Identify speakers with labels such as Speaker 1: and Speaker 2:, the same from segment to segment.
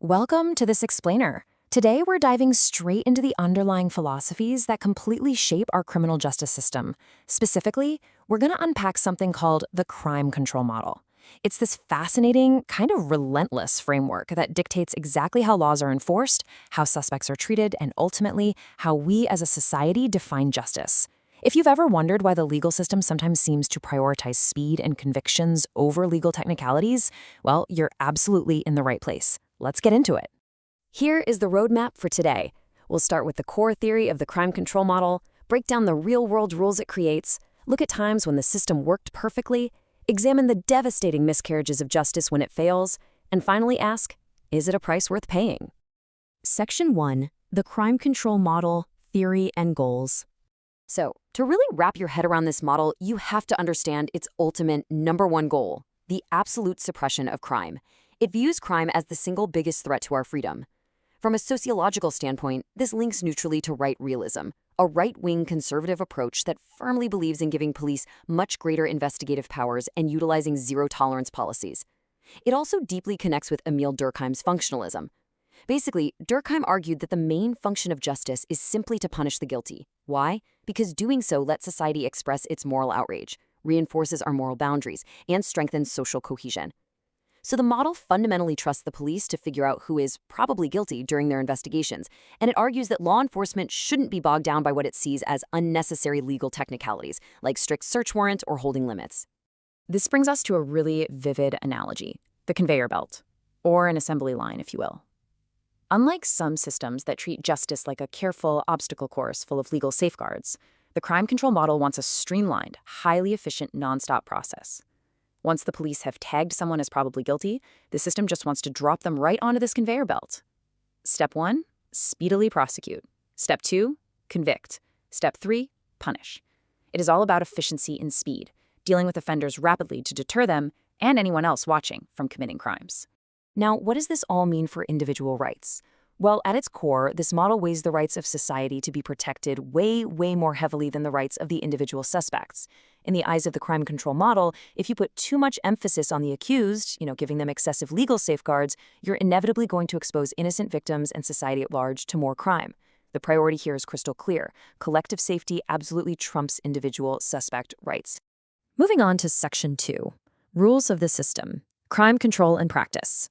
Speaker 1: Welcome to this explainer. Today we're diving straight into the underlying philosophies that completely shape our criminal justice system. Specifically, we're going to unpack something called the crime control model. It's this fascinating, kind of relentless framework that dictates exactly how laws are enforced, how suspects are treated, and ultimately, how we as a society define justice. If you've ever wondered why the legal system sometimes seems to prioritize speed and convictions over legal technicalities, well, you're absolutely in the right place. Let's get into it. Here is the roadmap for today. We'll start with the core theory of the crime control model, break down the real-world rules it creates, look at times when the system worked perfectly, examine the devastating miscarriages of justice when it fails, and finally ask, is it a price worth paying? Section 1. The crime control model, theory, and goals. So, to really wrap your head around this model, you have to understand its ultimate number one goal, the absolute suppression of crime. It views crime as the single biggest threat to our freedom. From a sociological standpoint, this links neutrally to right realism, a right-wing conservative approach that firmly believes in giving police much greater investigative powers and utilizing zero-tolerance policies. It also deeply connects with Emil Durkheim's functionalism. Basically, Durkheim argued that the main function of justice is simply to punish the guilty. Why? Because doing so lets society express its moral outrage, reinforces our moral boundaries, and strengthens social cohesion. So the model fundamentally trusts the police to figure out who is probably guilty during their investigations, and it argues that law enforcement shouldn't be bogged down by what it sees as unnecessary legal technicalities, like strict search warrants or holding limits. This brings us to a really vivid analogy, the conveyor belt, or an assembly line, if you will. Unlike some systems that treat justice like a careful obstacle course full of legal safeguards, the crime control model wants a streamlined, highly efficient, nonstop process. Once the police have tagged someone as probably guilty, the system just wants to drop them right onto this conveyor belt. Step 1, speedily prosecute. Step 2, convict. Step 3, punish. It is all about efficiency and speed, dealing with offenders rapidly to deter them and anyone else watching from committing crimes. Now, what does this all mean for individual rights? Well, at its core, this model weighs the rights of society to be protected way more heavily than the rights of the individual suspects. In the eyes of the crime control model, if you put too much emphasis on the accused, giving them excessive legal safeguards, you're inevitably going to expose innocent victims and society at large to more crime. The priority here is crystal clear. Collective safety absolutely trumps individual suspect rights. Moving on to Section 2, Rules of the System, Crime Control and Practice.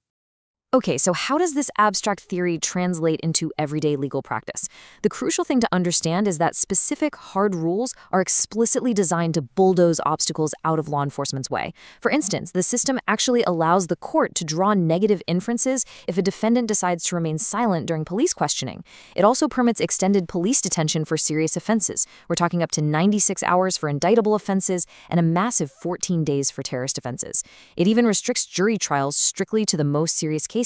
Speaker 1: Okay, so how does this abstract theory translate into everyday legal practice? The crucial thing to understand is that specific hard rules are explicitly designed to bulldoze obstacles out of law enforcement's way. For instance, the system actually allows the court to draw negative inferences if a defendant decides to remain silent during police questioning. It also permits extended police detention for serious offenses. We're talking up to 96 hours for indictable offenses and a massive 14 days for terrorist offenses. It even restricts jury trials strictly to the most serious cases,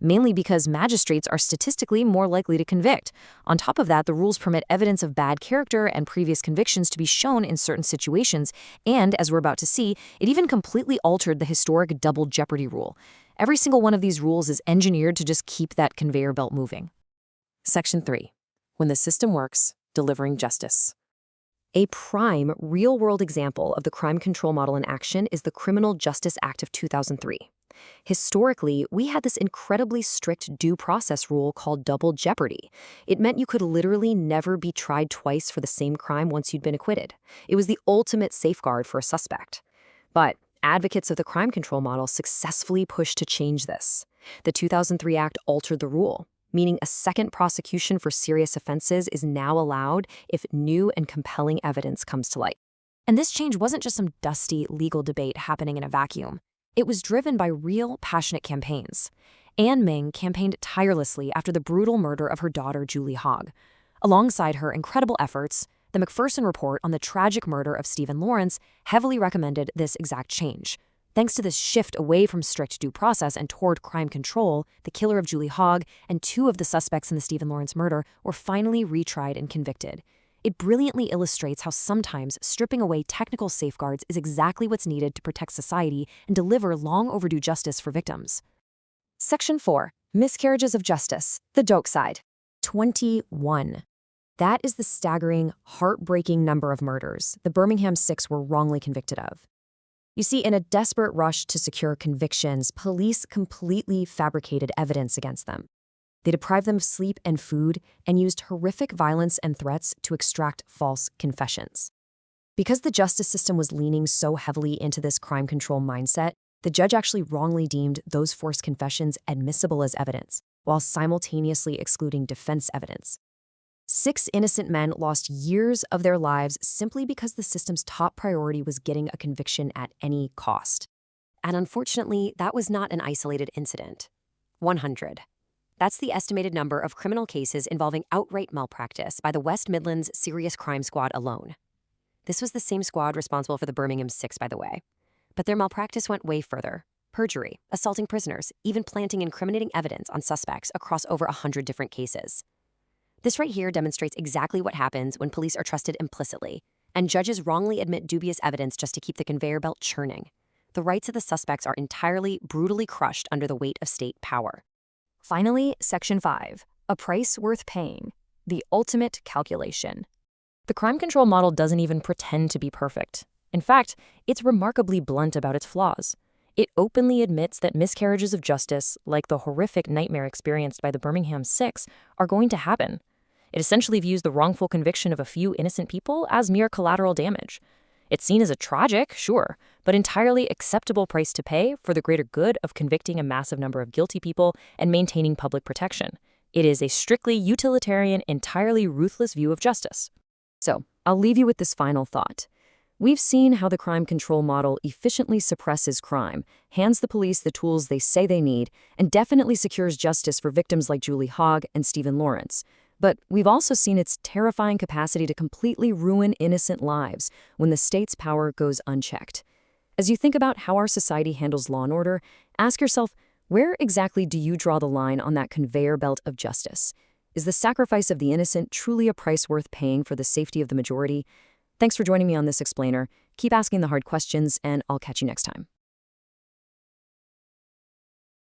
Speaker 1: mainly because magistrates are statistically more likely to convict. On top of that, the rules permit evidence of bad character and previous convictions to be shown in certain situations, and, as we're about to see, it even completely altered the historic double jeopardy rule. Every single one of these rules is engineered to just keep that conveyor belt moving. Section 3. When the system works, delivering justice. A prime, real-world example of the crime control model in action is the Criminal Justice Act of 2003. Historically, we had this incredibly strict due process rule called double jeopardy. It meant you could literally never be tried twice for the same crime once you'd been acquitted. It was the ultimate safeguard for a suspect. But advocates of the crime control model successfully pushed to change this. The 2003 Act altered the rule, meaning a second prosecution for serious offenses is now allowed if new and compelling evidence comes to light. And this change wasn't just some dusty legal debate happening in a vacuum. It was driven by real, passionate campaigns. Anne Ming campaigned tirelessly after the brutal murder of her daughter, Julie Hogg. Alongside her incredible efforts, the McPherson Report on the tragic murder of Stephen Lawrence heavily recommended this exact change. Thanks to this shift away from strict due process and toward crime control, the killer of Julie Hogg and 2 of the suspects in the Stephen Lawrence murder were finally retried and convicted. It brilliantly illustrates how sometimes stripping away technical safeguards is exactly what's needed to protect society and deliver long overdue justice for victims. Section 4. Miscarriages of justice, the dope side. 21. That is the staggering, heartbreaking number of murders the Birmingham Six were wrongly convicted of. You see, in a desperate rush to secure convictions, police completely fabricated evidence against them. They deprived them of sleep and food and used horrific violence and threats to extract false confessions. Because the justice system was leaning so heavily into this crime control mindset, the judge actually wrongly deemed those forced confessions admissible as evidence, while simultaneously excluding defense evidence. 6 innocent men lost years of their lives simply because the system's top priority was getting a conviction at any cost. And unfortunately, that was not an isolated incident. 100. That's the estimated number of criminal cases involving outright malpractice by the West Midlands Serious Crime Squad alone. This was the same squad responsible for the Birmingham Six, by the way. But their malpractice went way further. Perjury, assaulting prisoners, even planting incriminating evidence on suspects across over 100 different cases. This right here demonstrates exactly what happens when police are trusted implicitly, and judges wrongly admit dubious evidence just to keep the conveyor belt churning. The rights of the suspects are entirely, brutally crushed under the weight of state power. Finally, Section 5, a price worth paying, the ultimate calculation. The crime control model doesn't even pretend to be perfect. In fact, it's remarkably blunt about its flaws. It openly admits that miscarriages of justice, like the horrific nightmare experienced by the Birmingham Six, are going to happen. It essentially views the wrongful conviction of a few innocent people as mere collateral damage. It's seen as a tragic, sure, but entirely acceptable price to pay for the greater good of convicting a massive number of guilty people and maintaining public protection. It is a strictly utilitarian, entirely ruthless view of justice. So, I'll leave you with this final thought. We've seen how the crime control model efficiently suppresses crime, hands the police the tools they say they need, and definitely secures justice for victims like Julie Hogg and Stephen Lawrence. But we've also seen its terrifying capacity to completely ruin innocent lives when the state's power goes unchecked. As you think about how our society handles law and order, ask yourself, where exactly do you draw the line on that conveyor belt of justice? Is the sacrifice of the innocent truly a price worth paying for the safety of the majority? Thanks for joining me on this explainer. Keep asking the hard questions, and I'll catch you next time.